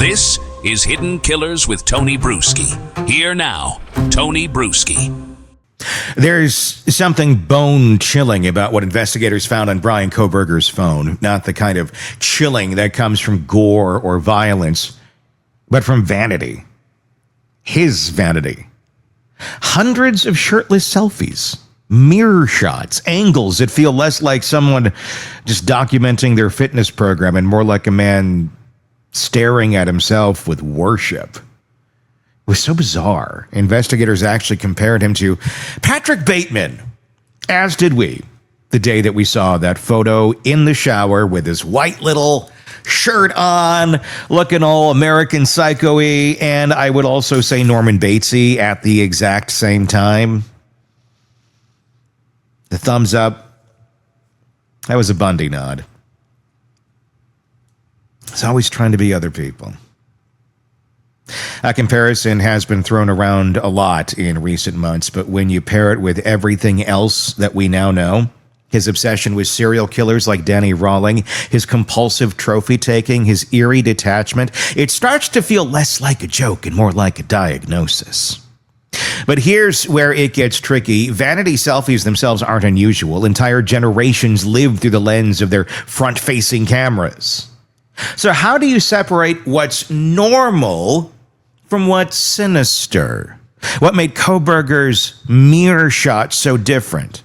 This is Hidden Killers with Tony Bruschi. Here now, Tony Bruschi. There's something bone-chilling about what investigators found on Bryan Kohberger's phone. Not the kind of chilling that comes from gore or violence, but from vanity. His vanity. Hundreds of shirtless selfies, mirror shots, angles that feel less like someone just documenting their fitness program and more like a man staring at himself with worship. It was so bizarre. Investigators actually compared him to Patrick Bateman, as did we, the day that we saw that photo in the shower with his white little shirt on, looking all American Psycho-y, and I would also say Norman Batesy at the exact same time. The thumbs up, that was a Bundy nod. He's always trying to be other people. A comparison has been thrown around a lot in recent months, but when you pair it with everything else that we now know, his obsession with serial killers like Danny Rawling, his compulsive trophy-taking, his eerie detachment, it starts to feel less like a joke and more like a diagnosis. But here's where it gets tricky. Vanity selfies themselves aren't unusual. Entire generations live through the lens of their front-facing cameras. So how do you separate what's normal from what's sinister? What made Kohberger's mirror shot so different?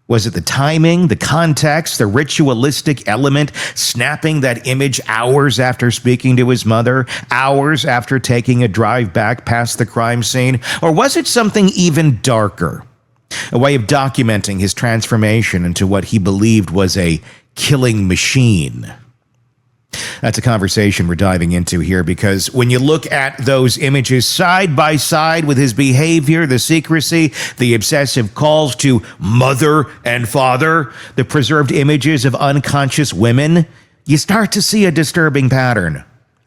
Was it the timing, the context, the ritualistic element, snapping that image hours after speaking to his mother, hours after taking a drive back past the crime scene? Or was it something even darker? A way of documenting his transformation into what he believed was a killing machine? That's a conversation we're diving into here, because when you look at those images side by side with his behavior, the secrecy, the obsessive calls to mother and father, the preserved images of unconscious women, you start to see a disturbing pattern.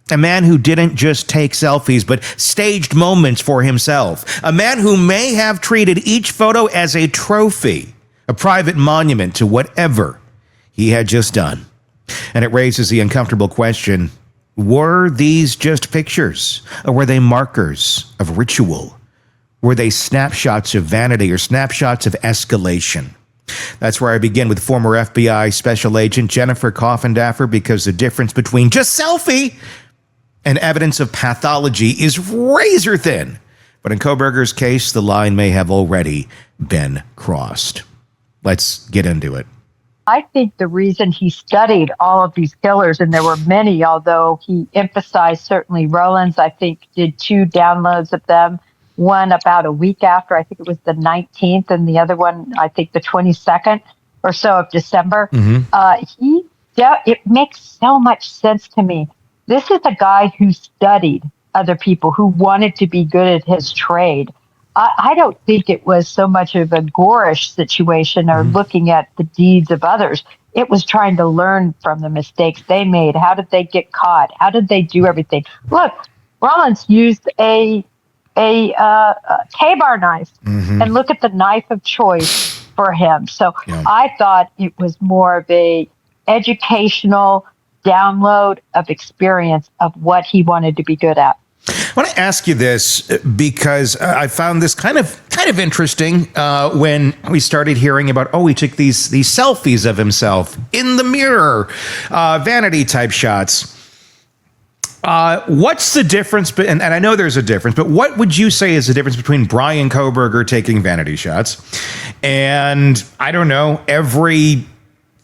A man who didn't just take selfies, but staged moments for himself. A man who may have treated each photo as a trophy, a private monument to whatever he had just done. And it raises the uncomfortable question, were these just pictures, or were they markers of ritual? Were they snapshots of vanity or snapshots of escalation? That's where I begin with former FBI Special Agent Jennifer Coffindaffer, because the difference between just selfie and evidence of pathology is razor thin. But in Kohberger's case, the line may have already been crossed. Let's get into it. I think the reason he studied all of these killers, and there were many, although he emphasized certainly Rowland's, I think did 2 downloads of them, one about a week after, I think it was the 19th, and the other one, I think the 22nd or so of December. It makes so much sense to me. This is a guy who studied other people, who wanted to be good at his trade. I don't think it was so much of a gorish situation or looking at the deeds of others. It was trying to learn from the mistakes they made. How did they get caught? How did they do everything? Look, Rollins used a K-bar knife, and look at the knife of choice for him. So I thought it was more of a educational download of experience of what he wanted to be good at. I want to ask you this because I found this kind of interesting when we started hearing about, he took these selfies of himself in the mirror, vanity type shots. What's the difference? And I know there's a difference, but what would you say is the difference between Bryan Kohberger taking vanity shots and, I don't know, every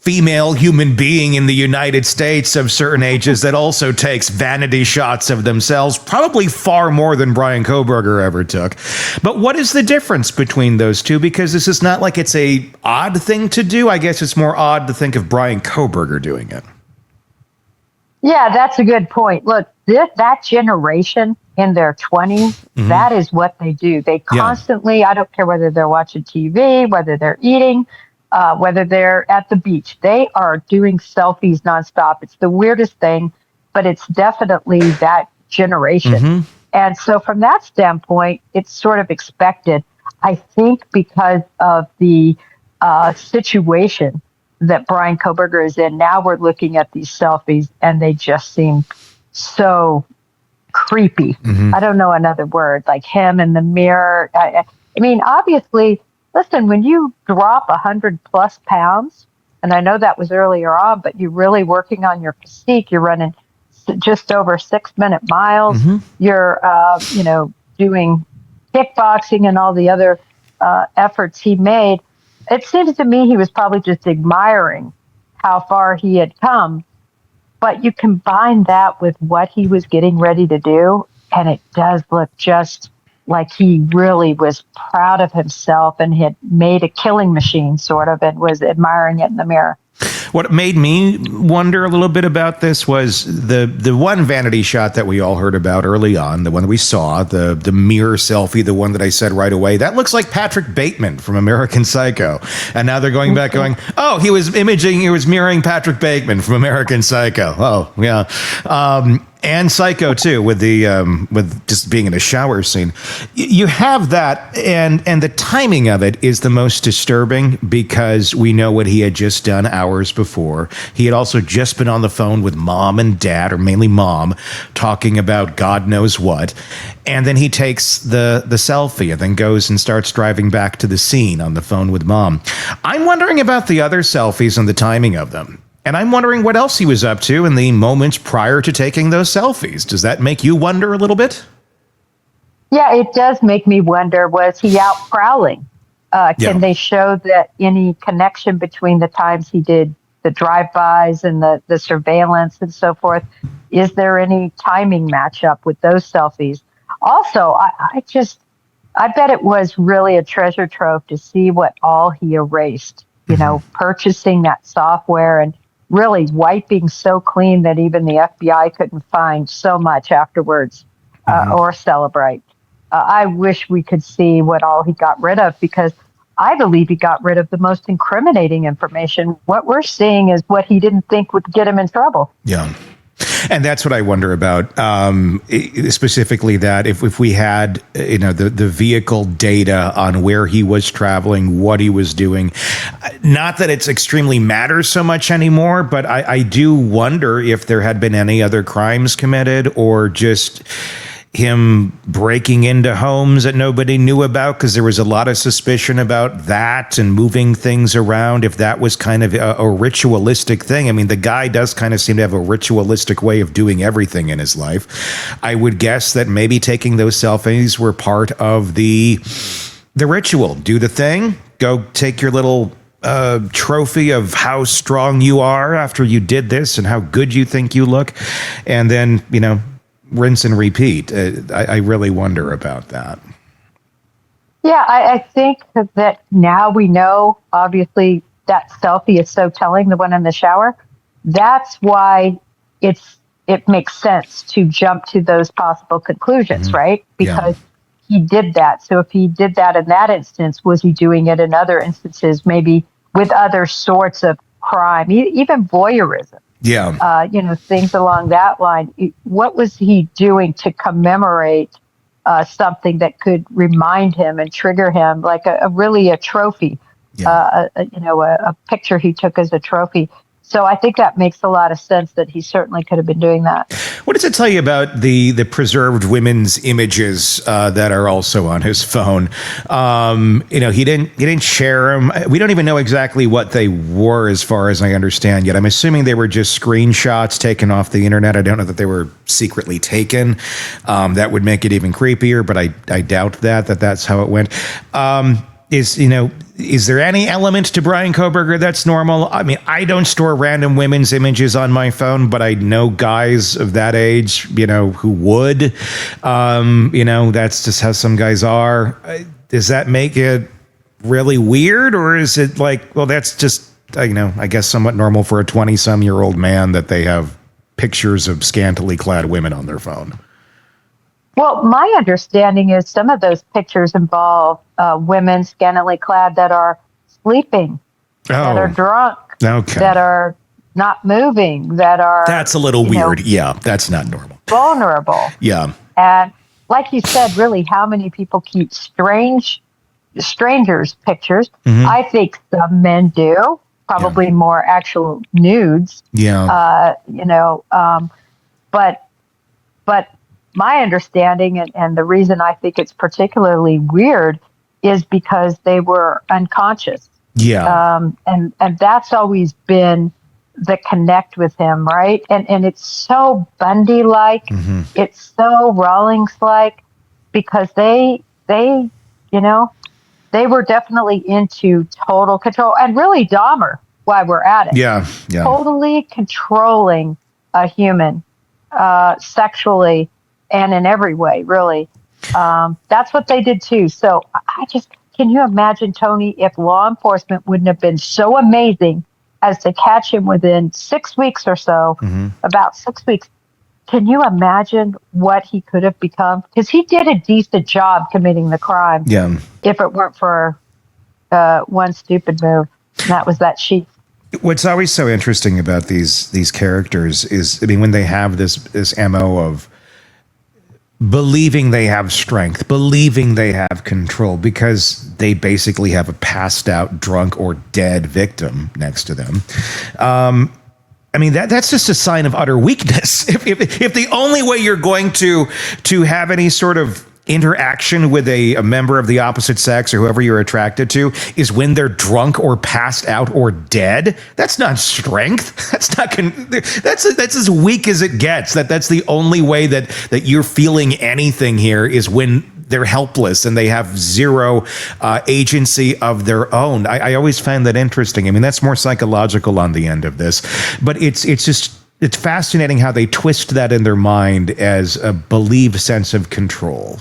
female human being in the United States of certain ages that also takes vanity shots of themselves, probably far more than Bryan Kohberger ever took. But what is the difference between those two? Because this is not like it's a odd thing to do. I guess it's more odd to think of Bryan Kohberger doing it. Yeah, that's a good point. Look, that generation in their 20s, that is what they do. They constantly, I don't care whether they're watching TV, whether they're eating, whether they're at the beach, they are doing selfies nonstop. It's the weirdest thing, but it's definitely that generation. And so from that standpoint, it's sort of expected. I think because of the situation that Bryan Kohberger is in, now we're looking at these selfies and they just seem so creepy. I don't know another word, like him in the mirror. I mean, obviously, listen, when you drop 100+ pounds, and I know that was earlier on, but you're really working on your physique. You're running just over 6-minute miles. You're, doing kickboxing and all the other efforts he made. It seems to me he was probably just admiring how far he had come. But you combine that with what he was getting ready to do, and it does look just like he really was proud of himself and had made a killing machine, sort of, and was admiring it in the mirror. What made me wonder a little bit about this was the one vanity shot that we all heard about early on, the one that we saw, the mirror selfie, the one that I said right away, that looks like Patrick Bateman from American Psycho. And now they're going back going, oh, he was mirroring Patrick Bateman from American Psycho. Oh, yeah. And Psycho too, with just being in a shower scene. You have that, and the timing of it is the most disturbing because we know what he had just done hours before. He had also just been on the phone with mom and dad, or mainly mom, talking about God knows what. And then he takes the selfie and then goes and starts driving back to the scene on the phone with mom. I'm wondering about the other selfies and the timing of them. And I'm wondering what else he was up to in the moments prior to taking those selfies. Does that make you wonder a little bit? Yeah, it does make me wonder, was he out prowling? Can they show that any connection between the times he did the drive-bys and the surveillance and so forth? Is there any timing matchup with those selfies? Also, I bet it was really a treasure trove to see what all he erased, purchasing that software and really wiping so clean that even the FBI couldn't find so much afterwards or celebrate. I wish we could see what all he got rid of, because I believe he got rid of the most incriminating information. What we're seeing is what he didn't think would get him in trouble. Yeah. And that's what I wonder about, specifically that if we had, the vehicle data on where he was traveling, what he was doing, not that it's extremely matters so much anymore, but I do wonder if there had been any other crimes committed or just him breaking into homes that nobody knew about, because there was a lot of suspicion about that and moving things around, if that was kind of a ritualistic thing. I mean, the guy does kind of seem to have a ritualistic way of doing everything in his life. I would guess that maybe taking those selfies were part of the ritual. Do the thing, go take your little trophy of how strong you are after you did this and how good you think you look, and then, rinse and repeat. I really wonder about that. Yeah, I think that now we know, obviously, that selfie is so telling, the one in the shower. That's why it makes sense to jump to those possible conclusions, right? Because he did that. So if he did that in that instance, was he doing it in other instances, maybe with other sorts of crime, even voyeurism? Yeah. Things along that line. What was he doing to commemorate something that could remind him and trigger him, like a trophy, a picture he took as a trophy? So I think that makes a lot of sense that he certainly could have been doing that. What does it tell you about the preserved women's images that are also on his phone? He didn't share them. We don't even know exactly what they were, as far as I understand yet. I'm assuming they were just screenshots taken off the internet. I don't know that they were secretly taken. That would make it even creepier, but I doubt that's how it went. Is there any element to Bryan Kohberger that's normal? I mean, I don't store random women's images on my phone, but I know guys of that age, who would. That's just how some guys are. Does that make it really weird, or is it like, well, that's just, I guess somewhat normal for a 20-some-year-old man that they have pictures of scantily clad women on their phone? Well, my understanding is some of those pictures involve women scantily clad that are sleeping, that are drunk, that are not moving, that are... That's a little weird. Yeah, that's not normal. Vulnerable. Yeah. And like you said, really, how many people keep strangers' pictures? I think some men do, probably more actual nudes. Yeah. But my understanding, and the reason I think it's particularly weird is because they were unconscious. Yeah. And that's always been the connect with him, right? And it's so Bundy-like, it's so Rawlings-like, because they they were definitely into total control, and really Dahmer, while we're at it. Yeah. Totally controlling a human sexually and in every way, really. That's what they did too. So can you imagine, Tony, if law enforcement wouldn't have been so amazing as to catch him within 6 weeks or so, about 6 weeks? Can you imagine what he could have become? Because he did a decent job committing the crime. Yeah. If it weren't for one stupid move, and that was that sheet. What's always so interesting about these characters is, I mean, when they have this MO of believing they have strength, believing they have control, because they basically have a passed out, drunk, or dead victim next to them. I mean, that's just a sign of utter weakness. If the only way you're going to have any sort of interaction with a member of the opposite sex or whoever you're attracted to is when they're drunk or passed out or dead, that's not strength. That's as weak as it gets. That's the only way that you're feeling anything here is when they're helpless and they have zero agency of their own. I always find that interesting. I mean, that's more psychological on the end of this, but it's fascinating how they twist that in their mind as a believed sense of control.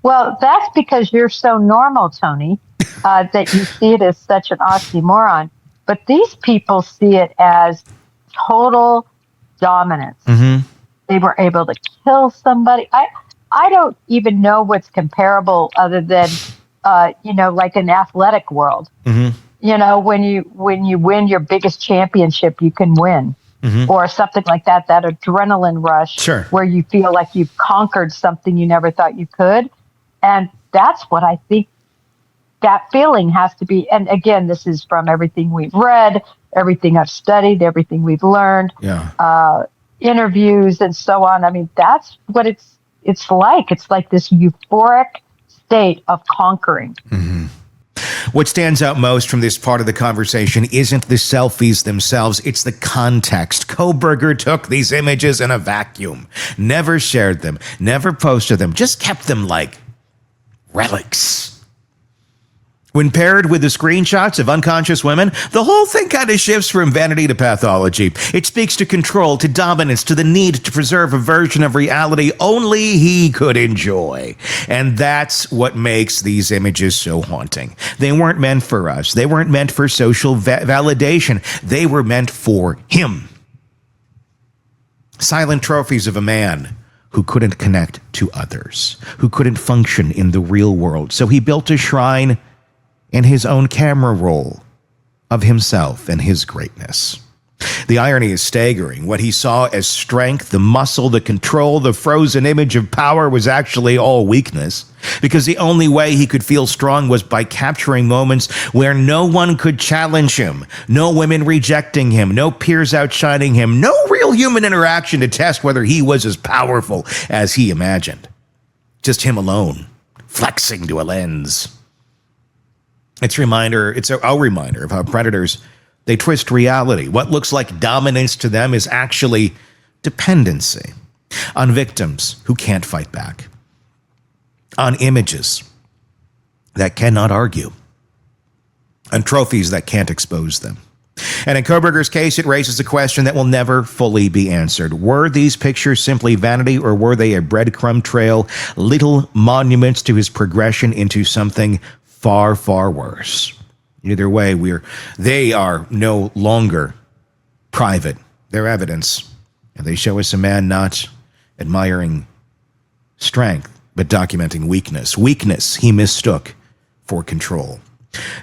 Well, that's because you're so normal, Tony, that you see it as such an oxymoron. But these people see it as total dominance. They were able to kill somebody. I don't even know what's comparable other than, like an athletic world. You know, when you win your biggest championship, you can win. Or something like that adrenaline rush, sure, where you feel like you've conquered something you never thought you could. And that's what I think that feeling has to be. And again, this is from everything we've read, everything I've studied, everything we've learned, interviews and so on. I mean, that's what it's like. It's like this euphoric state of conquering. What stands out most from this part of the conversation isn't the selfies themselves, it's the context. Kohberger took these images in a vacuum, never shared them, never posted them, just kept them like relics. When paired with the screenshots of unconscious women, the whole thing kind of shifts from vanity to pathology. It speaks to control, to dominance, to the need to preserve a version of reality only he could enjoy. And that's what makes these images so haunting. They weren't meant for us. They weren't meant for social validation. They were meant for him. Silent trophies of a man who couldn't connect to others, who couldn't function in the real world. So he built a shrine in his own camera roll of himself and his greatness. The irony is staggering. What he saw as strength, the muscle, the control, the frozen image of power was actually all weakness, because the only way he could feel strong was by capturing moments where no one could challenge him, no women rejecting him, no peers outshining him, no real human interaction to test whether he was as powerful as he imagined. Just him alone, flexing to a lens. It's a reminder of how predators, they twist reality. What looks like dominance to them is actually dependency on victims who can't fight back, on images that cannot argue, on trophies that can't expose them. And in Kohberger's case, it raises a question that will never fully be answered. Were these pictures simply vanity, or were they a breadcrumb trail, little monuments to his progression into something far, far worse? Either way, they are no longer private. They're evidence, and they show us a man not admiring strength, but documenting weakness. Weakness he mistook for control.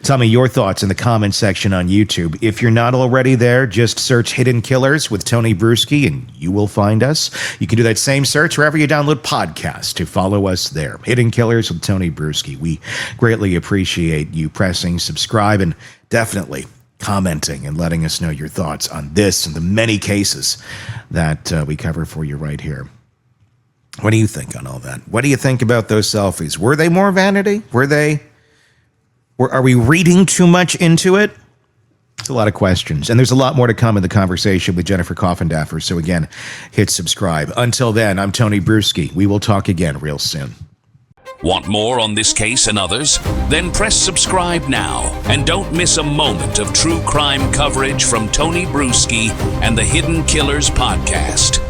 Tell me your thoughts in the comment section on YouTube. If you're not already there, just search Hidden Killers with Tony Bruschi and you will find us. You can do that same search wherever you download podcasts to follow us there. Hidden Killers with Tony Bruschi. We greatly appreciate you pressing subscribe and definitely commenting and letting us know your thoughts on this and the many cases that we cover for you right here. What do you think on all that? What do you think about those selfies? Were they more vanity? Are we reading too much into it? It's a lot of questions. And there's a lot more to come in the conversation with Jennifer Coffindaffer. So again, hit subscribe. Until then, I'm Tony Bruschi. We will talk again real soon. Want more on this case and others? Then press subscribe now and don't miss a moment of true crime coverage from Tony Bruschi and the Hidden Killers podcast.